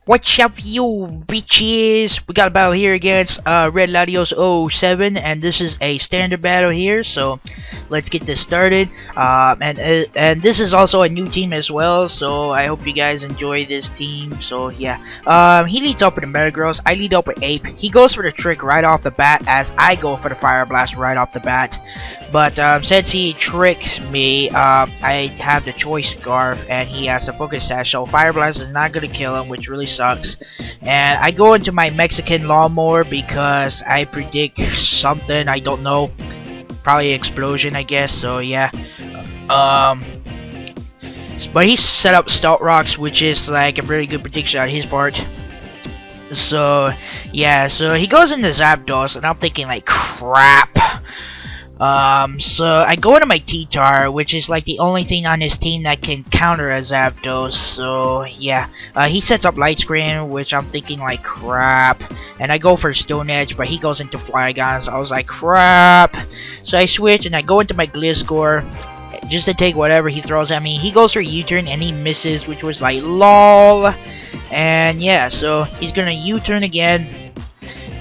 What's up, you bitches? We got a battle here against redlatios07, and this is a standard battle here. So let's get this started. And this is also a new team as well. So I hope you guys enjoy this team. So yeah, he leads up with the Metagross. I lead up with Ape. He goes for the trick right off the bat, as I go for the Fire Blast right off the bat. But since he tricked me, I have the Choice Scarf, and he has the Focus Sash. So Fire Blast is not gonna kill him, which really sucks. And I go into my Mexican Lawnmower because I predict something, I don't know, probably explosion, I guess. So yeah, but he set up Stealth Rocks, which is like a really good prediction on his part. So yeah, so he goes into Zapdos, and I'm thinking like, crap. So I go into my T-Tar, which is like the only thing on his team that can counter a Zapdos. So yeah, he sets up Light Screen, which I'm thinking like, crap. And I go for Stone Edge, but he goes into Flygon, so I was like, crap. So I switch and I go into my Gliscor just to take whatever he throws at me. He goes for U-turn and he misses, which was like, lol. And yeah, so he's gonna U-turn again.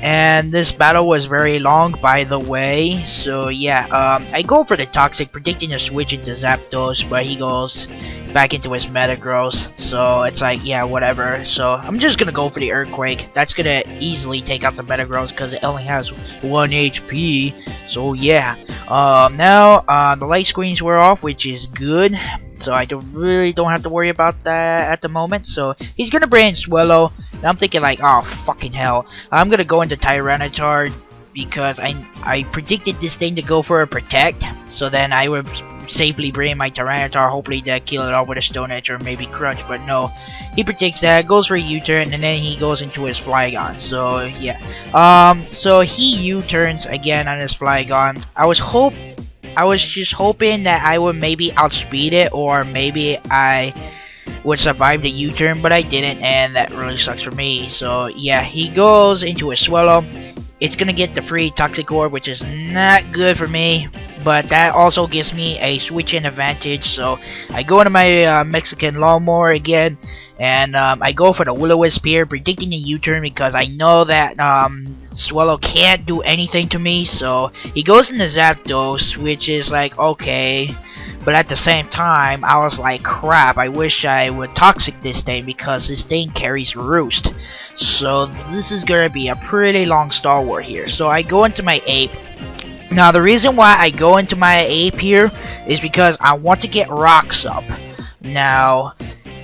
And this battle was very long, by the way. So yeah, I go for the Toxic, predicting a switch into Zapdos, but he goes back into his Metagross. So it's like, yeah, whatever. So I'm just gonna go for the Earthquake. That's gonna easily take out the Metagross because it only has 1 HP. So yeah, now the light screens were off, which is good. So I really don't have to worry about that at the moment. So he's gonna bring Swellow, and I'm thinking like, oh fucking hell, I'm gonna go into Tyranitar because I predicted this thing to go for a Protect. So then I would safely bring my Tyranitar, hopefully that kill it off with a Stone Edge or maybe Crunch. But no, he predicts that, goes for a U-turn, and then he goes into his Flygon. So yeah, so he U-turns again on his Flygon. I was just hoping that I would maybe outspeed it, or maybe I would survive the U-turn, but I didn't, and that really sucks for me. So yeah, he goes into a Swallow. It's gonna get the free Toxic Orb, which is not good for me, but that also gives me a switch-in advantage. So I go into my Mexican Lawnmower again, and I go for the Will-O-Wisp here, predicting a U-turn because I know that Swallow can't do anything to me. So he goes into Zapdos, which is like, okay. But at the same time, I was like, crap, I wish I would Toxic this thing because this thing carries Roost. So this is gonna be a pretty long Star War here. So I go into my Ape. Now the reason why I go into my Ape here is because I want to get Rocks up. Now,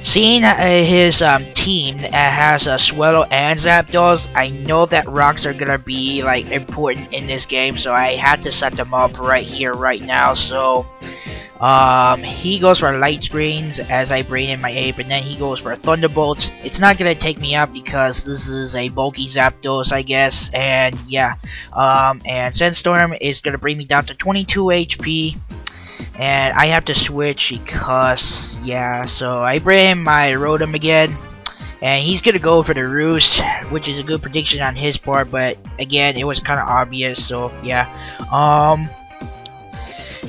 seeing his team that has Swellow and Zapdos, I know that Rocks are gonna be like important in this game, so I had to set them up right here, right now. So he goes for Light Screens as I bring in my Ape, and then he goes for Thunderbolts. It's not gonna take me out because this is a bulky Zapdos, I guess. And yeah, and Sandstorm is gonna bring me down to 22 HP. And I have to switch because, yeah, so I bring in my Rotom again, and he's gonna go for the Roost, which is a good prediction on his part, but again, it was kind of obvious. So yeah,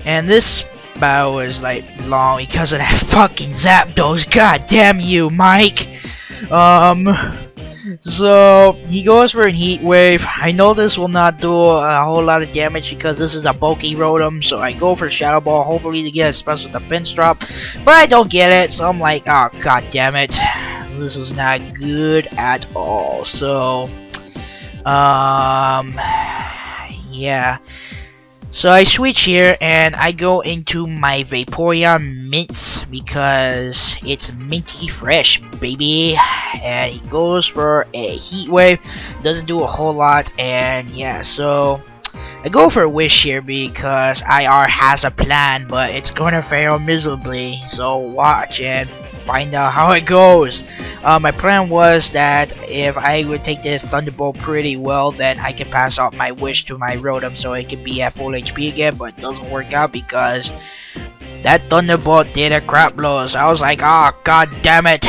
and this battle was like long because of that fucking Zapdos. God damn you, Mike. So he goes for a Heat Wave. I know this will not do a whole lot of damage because this is a bulky Rotom, so I go for Shadow Ball, hopefully to get a special defense drop, but I don't get it. So I'm like, oh god damn it, this is not good at all. So yeah, so I switch here and I go into my Vaporeon Mints because it's minty fresh, baby. And he goes for a Heat Wave, doesn't do a whole lot. And yeah, so I go for a Wish here because IR has a plan, but it's gonna fail miserably. So watch and find out how it goes. My plan was that if I would take this Thunderbolt pretty well, then I can pass off my Wish to my Rotom so it can be at full HP again, but it doesn't work out because that Thunderbolt did a crap load. So I was like, oh god damn it,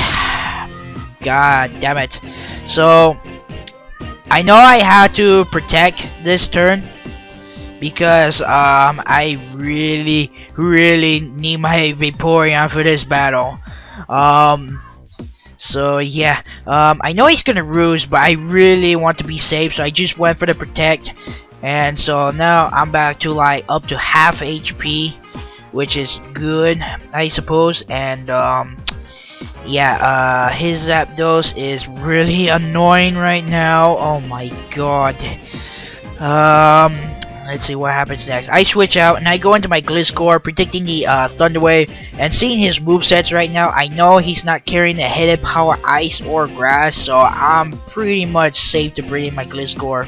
god damn it. So I know I had to protect this turn because I really need my Vaporeon for this battle. So yeah, I know he's gonna ruse, but I really want to be safe, so I just went for the protect. And so now I'm back to like up to half HP, which is good, I suppose. And yeah, his Zapdos is really annoying right now. Oh my god. Let's see what happens next. I switch out and I go into my Gliscor, predicting the Thunder Wave, and seeing his movesets right now, I know he's not carrying the Hidden Power Ice or Grass, so I'm pretty much safe to bring in my Gliscor,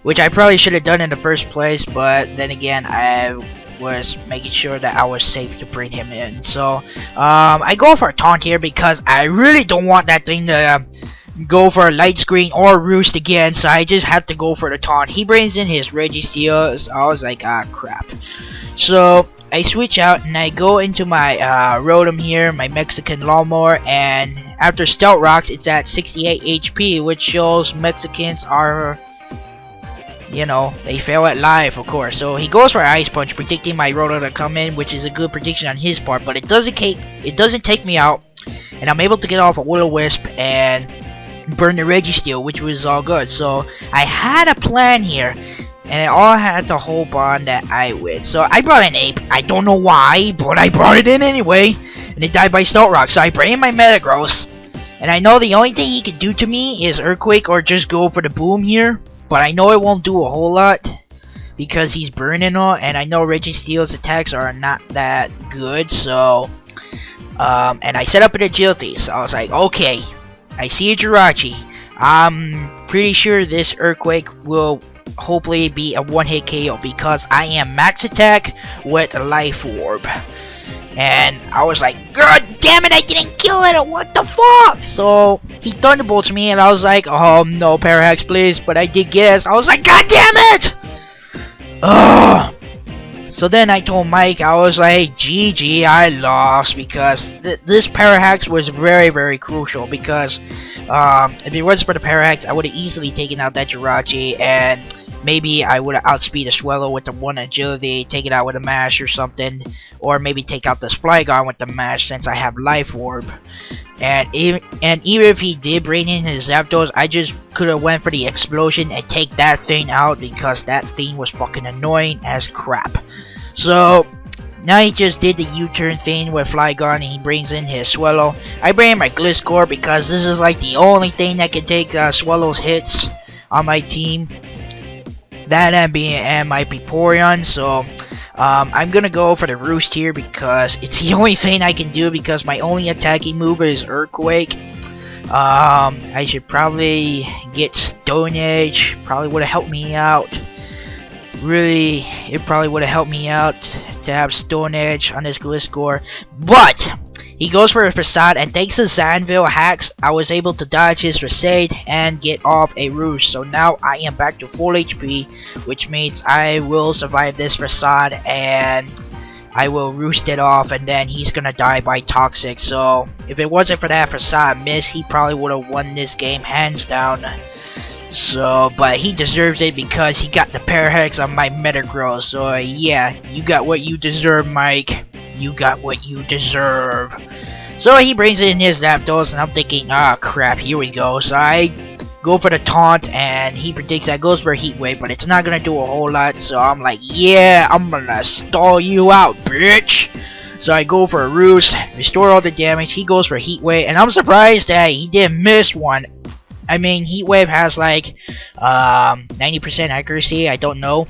which I probably should have done in the first place, but then again, I was making sure that I was safe to bring him in. So I go for a taunt here because I really don't want that thing to go for a light screen or roost again, so I just had to go for the taunt. He brings in his Registeel, so I was like, ah crap. So I switch out and I go into my Rotom here, my Mexican Lawnmower, and after Stealth Rocks it's at 68 HP, which shows Mexicans are, you know, they fail at life, of course. So he goes for Ice Punch, predicting my Rotom to come in, which is a good prediction on his part, but it doesn't take me out, and I'm able to get off a Will-O-Wisp and burn the Registeel, which was all good. So I had a plan here, and I all had to hope on that I win. So I brought an Ape. I don't know why, but I brought it in anyway, and it died by Stealth Rock. So I bring in my Metagross, and I know the only thing he could do to me is Earthquake or just go for the Boom here, but I know it won't do a whole lot because he's burning all, and I know Registeel's attacks are not that good. So and I set up an Agility, so I was like, okay, I see a Jirachi. I'm pretty sure this Earthquake will hopefully be a one-hit KO because I am max attack with Life Orb. And I was like, god damn it, I didn't kill it, what the fuck? So he Thunderbolts me and I was like, oh no, Parahex please, but I did guess. I was like, god damn it! Ugh. So then I told Mike, I was like, GG, I lost, because this Parahex was very, very crucial, because if it wasn't for the Parahex, I would have easily taken out that Jirachi, and maybe I would have outspeed a Swellow with the 1 agility, take it out with a mash or something, or maybe take out the Flygon with the mash since I have Life Orb. And even if he did bring in his Zapdos, I just could have went for the explosion and take that thing out because that thing was fucking annoying as crap. So now he just did the U-turn thing with Flygon and he brings in his Swellow. I bring in my Gliscor because this is like the only thing that can take Swellow's hits on my team. That and my Vaporeon, so I'm gonna go for the Roost here because it's the only thing I can do because my only attacking move is Earthquake. I should probably get Stone Edge, probably would have helped me out. Really, it probably would have helped me out to have Stone Edge on this Gliscor, but he goes for a Facade, and thanks to Zanville hacks, I was able to dodge his Facade and get off a Roost. So now I am back to full HP, which means I will survive this Facade and I will Roost it off, and then he's gonna die by Toxic. So if it wasn't for that Facade miss, he probably would have won this game hands down. So, but he deserves it because he got the Parahex on my Metagross. So yeah, you got what you deserve, Mike. You got what you deserve. So he brings in his Zapdos, and I'm thinking, ah crap, here we go. So I go for the taunt, and he predicts that goes for a Heat Wave, but it's not gonna do a whole lot. So I'm like, yeah, I'm gonna stall you out, bitch. So I go for a Roost, restore all the damage. He goes for a Heat Wave, and I'm surprised that he didn't miss one. I mean, Heat Wave has like 90% accuracy, I don't know.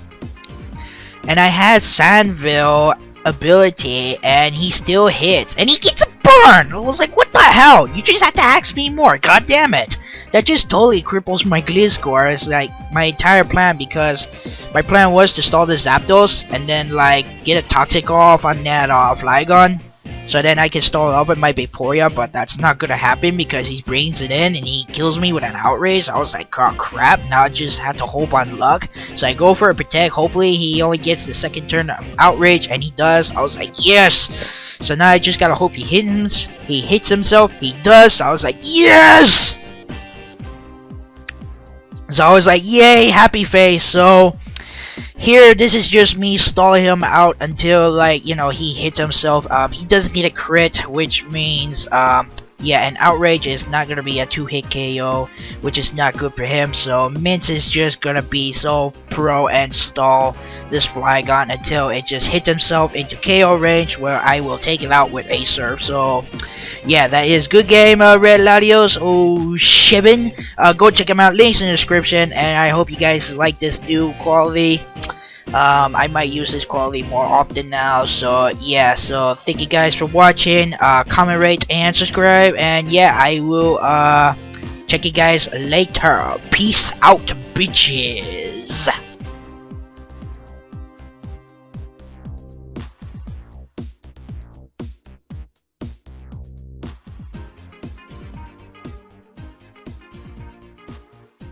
And I had Sandville ability, and he still hits, and he gets a burn. I was like, what the hell? You just have to ask me more. God damn it! That just totally cripples my Gliscor. It's like my entire plan, because my plan was to stall the Zapdos and then like get a Toxic off on that Flygon, so then I can stall up with my Vaporeon, but that's not gonna happen because he brings it in and he kills me with an Outrage. I was like, oh crap, now I just have to hope on luck. So I go for a Protect, hopefully he only gets the second turn of Outrage, and he does. I was like, yes! So now I just gotta hope he hits himself, he does. So I was like, yes! So I was like, yay, happy face. So here, this is just me stalling him out until, like, you know, he hits himself. He doesn't get a crit, which means yeah, and Outrage is not gonna be a 2-hit KO, which is not good for him. So Mince is just gonna be so pro and stall this Flygon until it just hits himself into KO range, where I will take it out with a Surf. So yeah, that is good game, redlatios07. Go check them out, links in the description, and I hope you guys like this new quality. I might use this quality more often now. So yeah, so thank you guys for watching. Comment, rate, and subscribe. And yeah, I will check you guys later. Peace out, bitches.